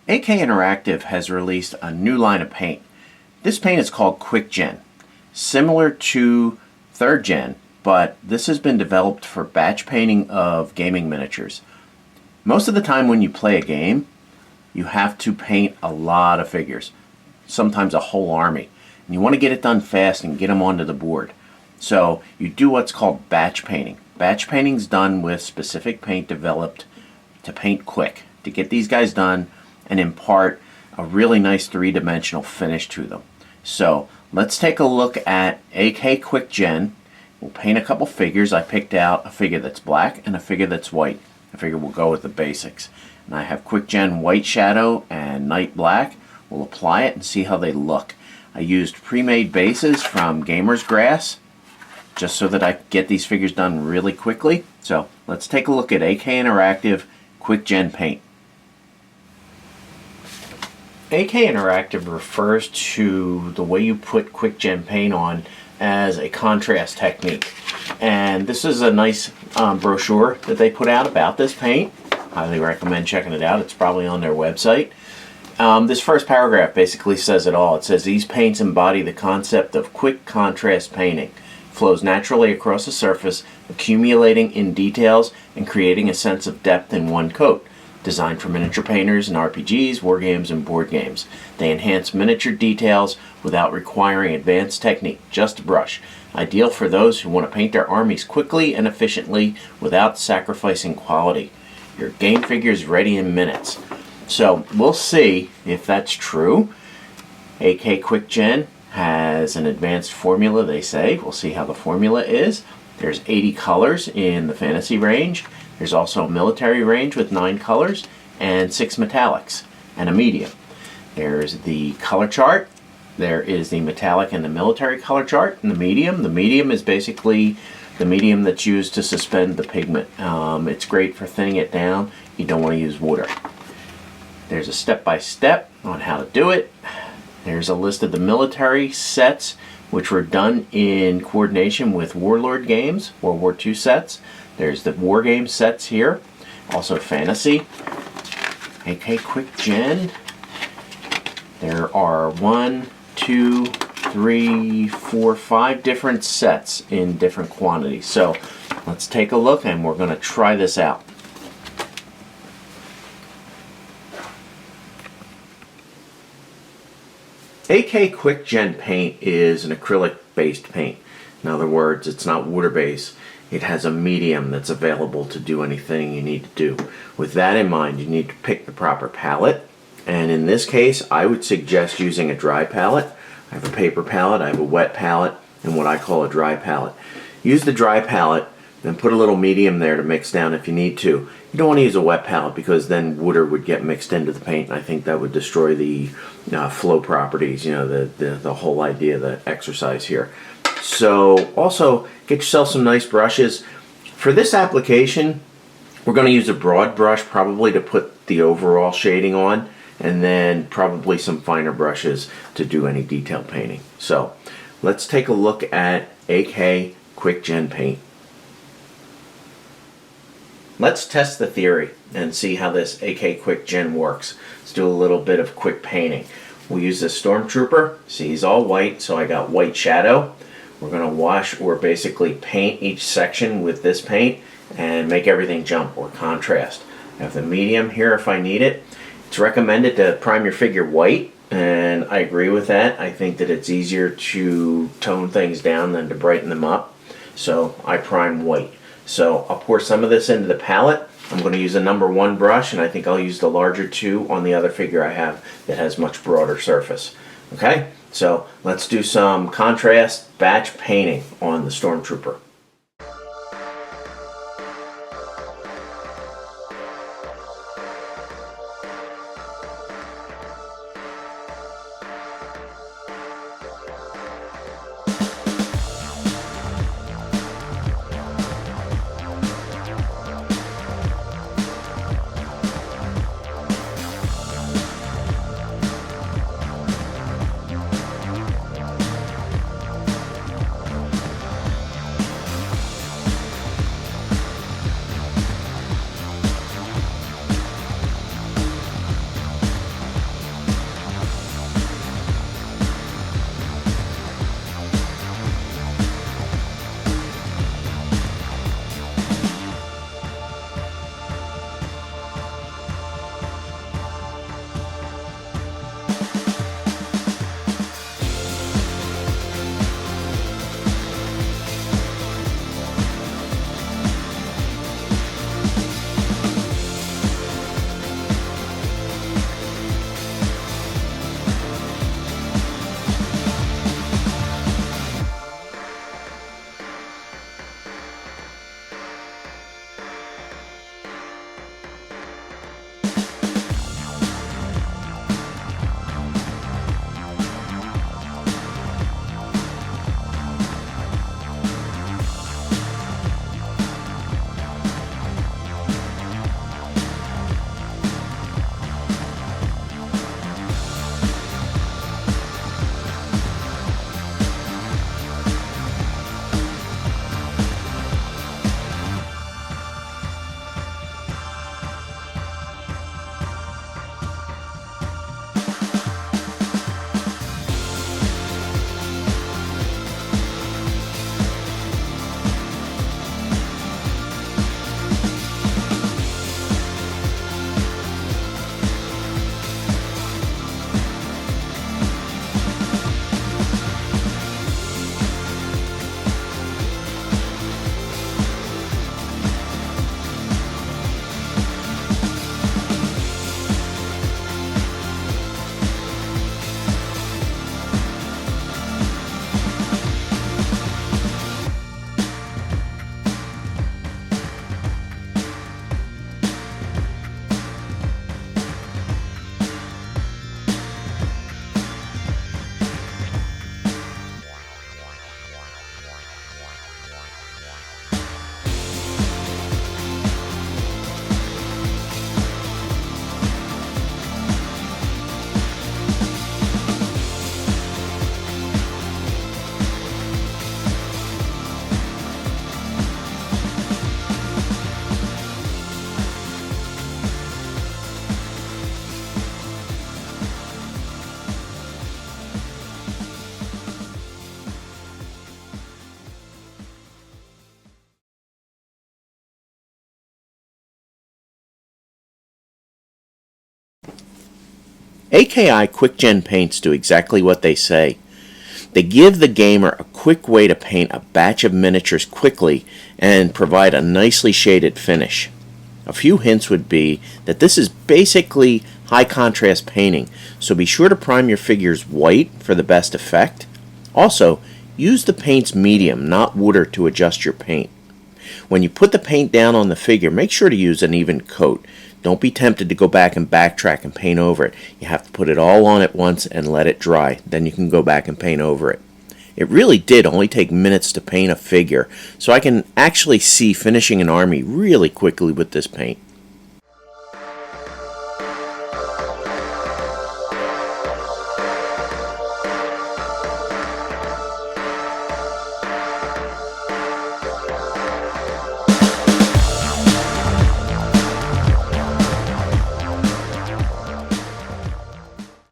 AK Interactive has released a new line of paint. This paint is called QuickGen, similar to 3rd Gen, but this has been developed for batch painting of gaming miniatures. Most of the time when you play a game, you have to paint a lot of figures, sometimes a whole army, and you want to get it done fast and get them onto the board. So you do what's called batch painting. Batch painting is done with specific paint developed to paint quick, to get these guys done and impart a really nice three-dimensional finish to them. So let's take a look at AKI Quick Gen. We'll paint a couple figures. I picked out a figure that's black and a figure that's white. I figure we'll go with the basics. And I have QuickGen White Shadow and Night Black. We'll apply it and see how they look. I used pre-made bases from Gamer's Grass just so that I could get these figures done really quickly. So let's take a look at AKI Interactive QuickGen Paint. AKI Interactive refers to the way you put QuickGen paint on as a contrast technique. And this is a nice brochure that they put out about this paint. Highly recommend checking it out. It's probably on their website. This first paragraph basically says it all. It says these paints embody the concept of quick contrast painting. It flows naturally across the surface, accumulating in details and creating a sense of depth in one coat. Designed for miniature painters and RPGs, war games, and board games. They enhance miniature details without requiring advanced technique, just a brush. Ideal for those who want to paint their armies quickly and efficiently without sacrificing quality. Your game figure is ready in minutes. So we'll see if that's true. AKI Quick Gen has an advanced formula, they say. We'll see how the formula is. There's 80 colors in the fantasy range. There's also a military range with 9 colors and 6 metallics and a medium. There's the color chart. There is the metallic and the military color chart and the medium. The medium is basically the medium that's used to suspend the pigment. It's great for thinning it down. You don't want to use water. There's a step-by-step on how to do it. There's a list of the military sets which were done in coordination with Warlord Games, World War II sets. There's the War Game sets here, also fantasy. AKI Quick Gen. There are 1, 2, 3, 4, 5 different sets in different quantities. So let's take a look and we're going to try this out. AKI Quick Gen Paint is an acrylic-based paint. In other words, it's not water-based. It has a medium that's available to do anything you need to do. With that in mind, you need to pick the proper palette. And in this case, I would suggest using a dry palette. I have a paper palette, I have a wet palette, and what I call a dry palette. Use the dry palette, then put a little medium there to mix down if you need to. You don't want to use a wet palette because then water would get mixed into the paint, and I think that would destroy the flow properties, you know, the whole idea, the exercise here. So also get yourself some nice brushes. For this application, we're going to use a broad brush probably to put the overall shading on, and then probably some finer brushes to do any detail painting. So let's take a look at AKI Quick Gen Paint. Let's test the theory and see how this AKI Quick Gen works. Let's do a little bit of quick painting. We'll use this Stormtrooper. See, he's all white, so I got white shadow. We're going to wash or basically paint each section with this paint and make everything jump or contrast. I have the medium here if I need it. It's recommended to prime your figure white, and I agree with that. I think that it's easier to tone things down than to brighten them up. So I prime white. So I'll pour some of this into the palette. I'm going to use a number 1 brush, and I think I'll use the larger 2 on the other figure I have that has much broader surface. Okay, so let's do some contrast batch painting on the Stormtrooper. AKI Quick Gen Paints do exactly what they say. They give the gamer a quick way to paint a batch of miniatures quickly and provide a nicely shaded finish. A few hints would be that this is basically high contrast painting, so be sure to prime your figures white for the best effect. Also, use the paint's medium, not water, to adjust your paint. When you put the paint down on the figure, make sure to use an even coat. Don't be tempted to go back and backtrack and paint over it. You have to put it all on at once and let it dry. Then you can go back and paint over it. It really did only take minutes to paint a figure, so I can actually see finishing an army really quickly with this paint.